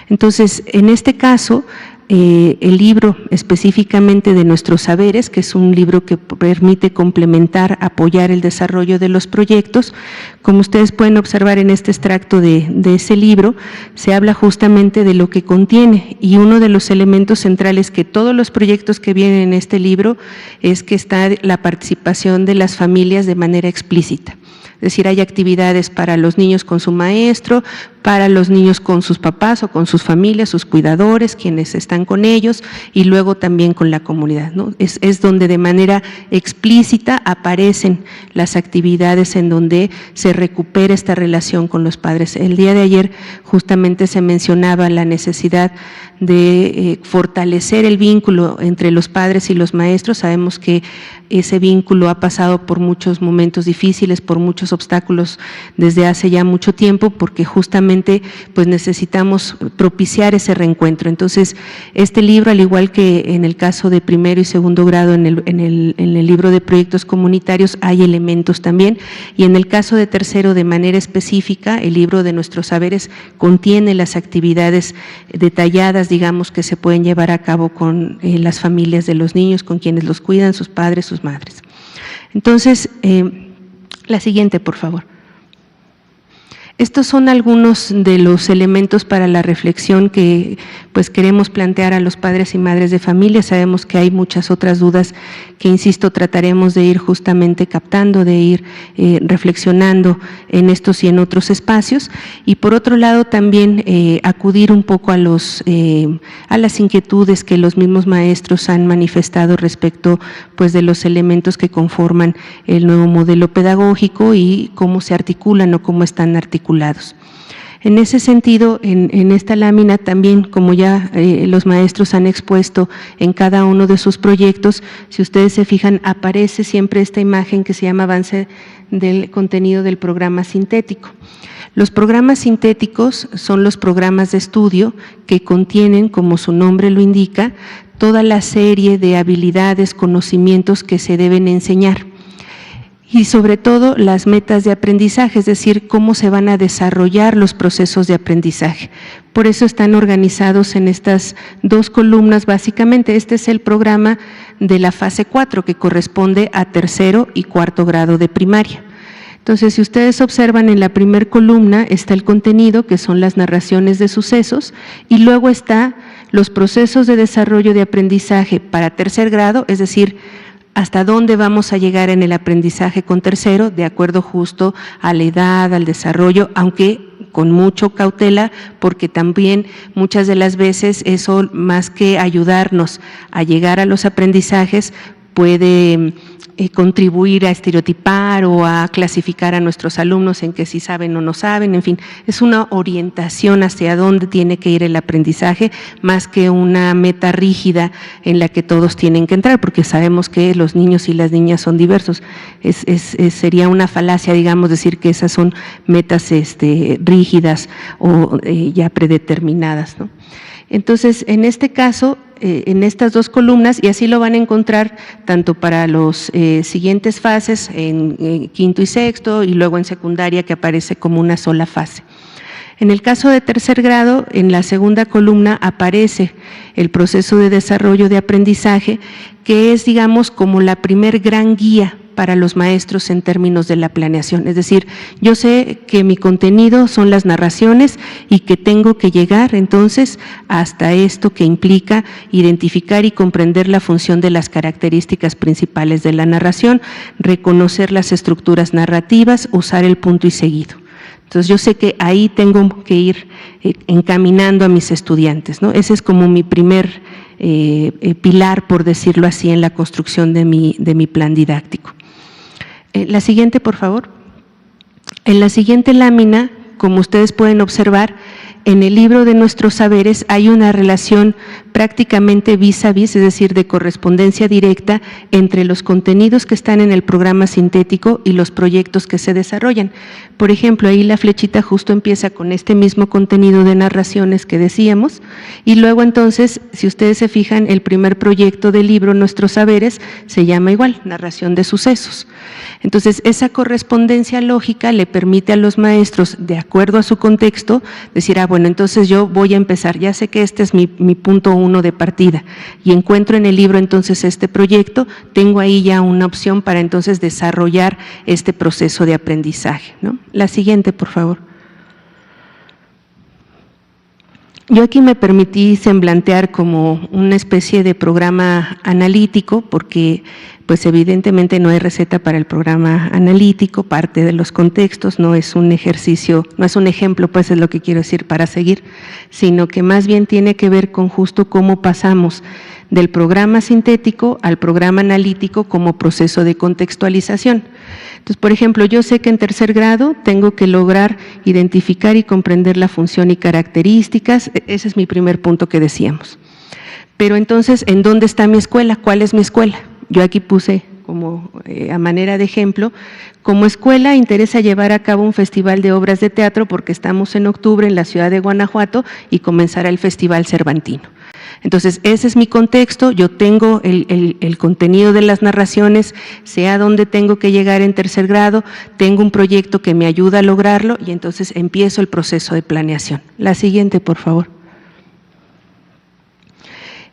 Entonces, en este caso, el libro específicamente de Nuestros Saberes, que es un libro que permite complementar, apoyar el desarrollo de los proyectos, como ustedes pueden observar en este extracto de ese libro, se habla justamente de lo que contiene, y uno de los elementos centrales que todos los proyectos que vienen en este libro es que está la participación de las familias de manera explícita. Es decir, hay actividades para los niños con su maestro, para los niños con sus papás o con sus familias, sus cuidadores, quienes están con ellos, y luego también con la comunidad, ¿no? Es donde de manera explícita aparecen las actividades en donde se recupera esta relación con los padres. El día de ayer justamente se mencionaba la necesidad de fortalecer el vínculo entre los padres y los maestros. Sabemos que ese vínculo ha pasado por muchos momentos difíciles, por muchos obstáculos desde hace ya mucho tiempo, porque justamente pues necesitamos propiciar ese reencuentro. Entonces, este libro, al igual que en el caso de primero y segundo grado en el libro de proyectos comunitarios, hay elementos también, y en el caso de tercero, de manera específica, el libro de Nuestros Saberes contiene las actividades detalladas, digamos, que se pueden llevar a cabo con las familias de los niños, con quienes los cuidan, sus padres, sus madres. Entonces, la siguiente, por favor. Estos son algunos de los elementos para la reflexión que pues queremos plantear a los padres y madres de familia. Sabemos que hay muchas otras dudas que, insisto, trataremos de ir justamente captando, de ir reflexionando en estos y en otros espacios. Y por otro lado también acudir un poco a las inquietudes que los mismos maestros han manifestado respecto pues de los elementos que conforman el nuevo modelo pedagógico y cómo se articulan o cómo están articulados. En ese sentido, en esta lámina también, como ya los maestros han expuesto en cada uno de sus proyectos, si ustedes se fijan, aparece siempre esta imagen que se llama avance del contenido del programa sintético. Los programas sintéticos son los programas de estudio que contienen, como su nombre lo indica, toda la serie de habilidades, conocimientos que se deben enseñar. Y sobre todo las metas de aprendizaje, es decir, cómo se van a desarrollar los procesos de aprendizaje. Por eso están organizados en estas 2 columnas básicamente. Este es el programa de la fase 4 que corresponde a tercero y cuarto grado de primaria. Entonces, si ustedes observan en la primer columna está el contenido, que son las narraciones de sucesos, y luego está los procesos de desarrollo de aprendizaje para tercer grado, es decir, hasta dónde vamos a llegar en el aprendizaje con tercero, de acuerdo justo a la edad, al desarrollo, aunque con mucho cautela, porque también muchas de las veces eso, más que ayudarnos a llegar a los aprendizajes, puede contribuir a estereotipar o a clasificar a nuestros alumnos en que sí saben o no saben, en fin, es una orientación hacia dónde tiene que ir el aprendizaje, más que una meta rígida en la que todos tienen que entrar, porque sabemos que los niños y las niñas son diversos. Sería una falacia, digamos, decir que esas son metas rígidas o ya predeterminadas, ¿no? Entonces, en este caso, en estas dos columnas, y así lo van a encontrar tanto para los siguientes fases, en quinto y sexto, y luego en secundaria, que aparece como una sola fase. En el caso de tercer grado, en la segunda columna aparece el proceso de desarrollo de aprendizaje, que es, digamos, como la primer gran guía para los maestros en términos de la planeación. Es decir, yo sé que mi contenido son las narraciones y que tengo que llegar entonces hasta esto que implica identificar y comprender la función de las características principales de la narración, reconocer las estructuras narrativas, usar el punto y seguido. Entonces yo sé que ahí tengo que ir encaminando a mis estudiantes, ¿no? Ese es como mi primer pilar, por decirlo así, en la construcción de mi plan didáctico. La siguiente, por favor. En la siguiente lámina, como ustedes pueden observar, en el libro de nuestros saberes hay una relación prácticamente vis a vis, es decir, de correspondencia directa entre los contenidos que están en el programa sintético y los proyectos que se desarrollan. Por ejemplo, ahí la flechita justo empieza con este mismo contenido de narraciones que decíamos, y luego entonces, si ustedes se fijan, el primer proyecto del libro Nuestros Saberes se llama igual, narración de sucesos. Entonces, esa correspondencia lógica le permite a los maestros, de acuerdo a su contexto, decir, bueno, entonces yo voy a empezar, ya sé que este es mi punto 1 de partida y encuentro en el libro entonces este proyecto, tengo ahí ya una opción para entonces desarrollar este proceso de aprendizaje, ¿no? La siguiente, por favor. Yo aquí me permití semblantear como una especie de programa analítico, porque pues evidentemente no hay receta para el programa analítico, parte de los contextos, no es un ejercicio, no es un ejemplo, pues es lo que quiero decir para seguir, sino que más bien tiene que ver con justo cómo pasamos del programa sintético al programa analítico como proceso de contextualización. Entonces, por ejemplo, yo sé que en tercer grado tengo que lograr identificar y comprender la función y características, ese es mi primer punto que decíamos. Pero entonces, ¿en dónde está mi escuela? ¿Cuál es mi escuela? Yo aquí puse como a manera de ejemplo, como escuela interesa llevar a cabo un festival de obras de teatro porque estamos en octubre en la ciudad de Guanajuato y comenzará el Festival Cervantino. Entonces, ese es mi contexto, yo tengo el contenido de las narraciones, sé a dónde tengo que llegar en tercer grado, tengo un proyecto que me ayuda a lograrlo y entonces empiezo el proceso de planeación. La siguiente, por favor.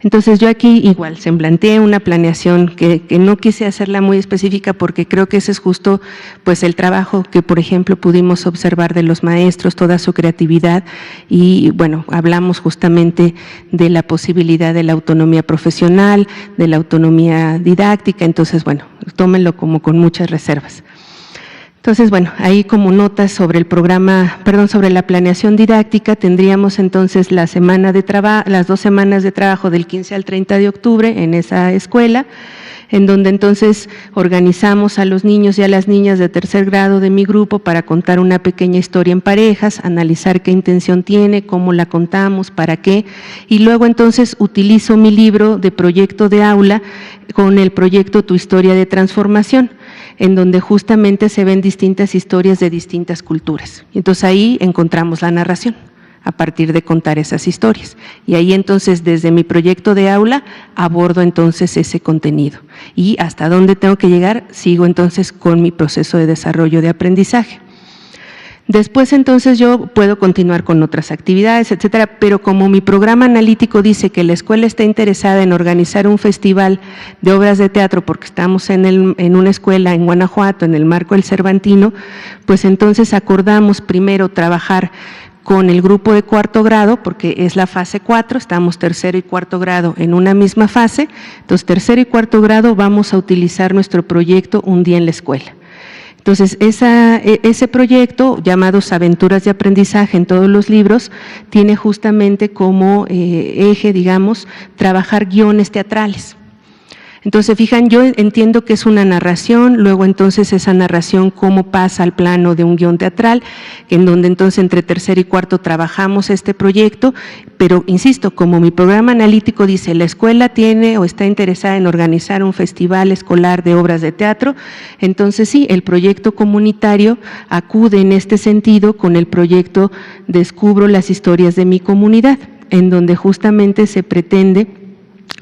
Entonces yo aquí igual semblanteé una planeación que no quise hacerla muy específica porque creo que ese es justo pues el trabajo que por ejemplo pudimos observar de los maestros, toda su creatividad y bueno, hablamos justamente de la posibilidad de la autonomía profesional, de la autonomía didáctica, entonces bueno, tómenlo como con muchas reservas. Entonces, bueno, ahí como notas sobre el programa, sobre la planeación didáctica, tendríamos entonces las 2 semanas de trabajo del 15 al 30 de octubre en esa escuela, en donde entonces organizamos a los niños y a las niñas de tercer grado de mi grupo para contar una pequeña historia en parejas, analizar qué intención tiene, cómo la contamos, para qué, y luego entonces utilizo mi libro de proyecto de aula con el proyecto Tu Historia de Transformación, en donde justamente se ven distintas historias de distintas culturas. Entonces ahí encontramos la narración a partir de contar esas historias. Y ahí entonces desde mi proyecto de aula abordo entonces ese contenido. Y hasta dónde tengo que llegar, sigo entonces con mi proceso de desarrollo de aprendizaje. Después, entonces, yo puedo continuar con otras actividades, etcétera, pero como mi programa analítico dice que la escuela está interesada en organizar un festival de obras de teatro, porque estamos en una escuela en Guanajuato, en el marco del Cervantino, pues entonces acordamos primero trabajar con el grupo de cuarto grado, porque es la fase 4, estamos tercero y cuarto grado en una misma fase, entonces tercero y cuarto grado vamos a utilizar nuestro proyecto Un Día en la Escuela. Entonces, ese proyecto, llamados Aventuras de Aprendizaje en todos los libros, tiene justamente como eje, digamos, trabajar guiones teatrales. Entonces, fijan, yo entiendo que es una narración, luego entonces esa narración cómo pasa al plano de un guión teatral, en donde entonces entre tercero y cuarto trabajamos este proyecto, pero insisto, como mi programa analítico dice, la escuela tiene o está interesada en organizar un festival escolar de obras de teatro, entonces sí, el proyecto comunitario acude en este sentido con el proyecto Descubro las historias de mi comunidad, en donde justamente se pretende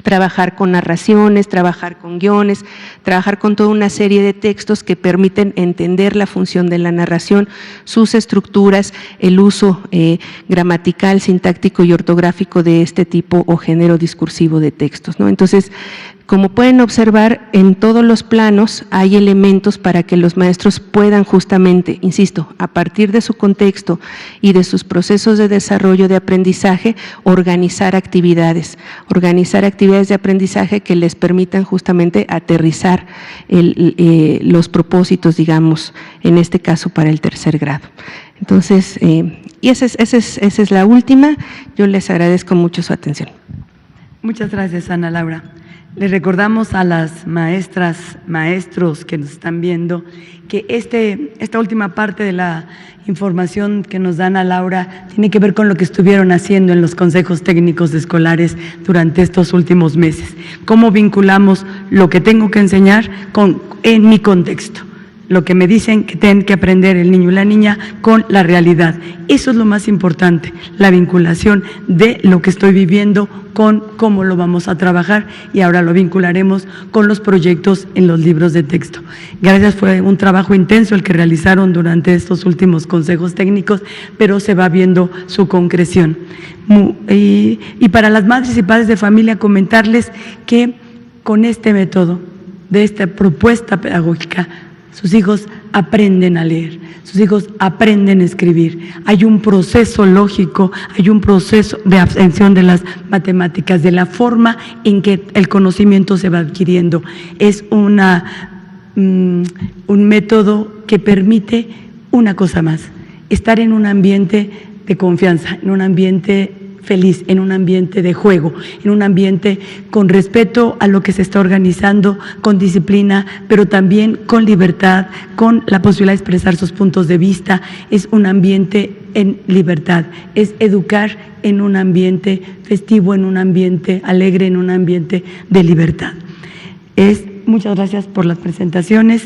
trabajar con narraciones, trabajar con guiones, trabajar con toda una serie de textos que permiten entender la función de la narración, sus estructuras, el uso gramatical, sintáctico y ortográfico de este tipo o género discursivo de textos, ¿no? Entonces, como pueden observar, en todos los planos hay elementos para que los maestros puedan justamente, insisto, a partir de su contexto y de sus procesos de desarrollo de aprendizaje, organizar actividades de aprendizaje que les permitan justamente aterrizar los propósitos, digamos, en este caso para el tercer grado. Entonces, y esa es la última. Yo les agradezco mucho su atención. Muchas gracias, Ana Laura. Les recordamos a las maestras, maestros que nos están viendo que esta última parte de la información que nos da Ana Laura tiene que ver con lo que estuvieron haciendo en los consejos técnicos escolares durante estos últimos meses. Cómo vinculamos lo que tengo que enseñar en mi contexto. Lo que me dicen que tienen que aprender el niño y la niña con la realidad. Eso es lo más importante, la vinculación de lo que estoy viviendo con cómo lo vamos a trabajar y ahora lo vincularemos con los proyectos en los libros de texto. Gracias, fue un trabajo intenso el que realizaron durante estos últimos consejos técnicos, pero se va viendo su concreción. Y para las madres y padres de familia comentarles que con este método, de esta propuesta pedagógica, sus hijos aprenden a leer, sus hijos aprenden a escribir. Hay un proceso lógico, hay un proceso de abstención de las matemáticas, de la forma en que el conocimiento se va adquiriendo. Es un método que permite una cosa más, estar en un ambiente de confianza, en un ambiente feliz, en un ambiente de juego, en un ambiente con respeto a lo que se está organizando, con disciplina, pero también con libertad, con la posibilidad de expresar sus puntos de vista. Es un ambiente en libertad, es educar en un ambiente festivo, en un ambiente alegre, en un ambiente de libertad. Muchas gracias por las presentaciones.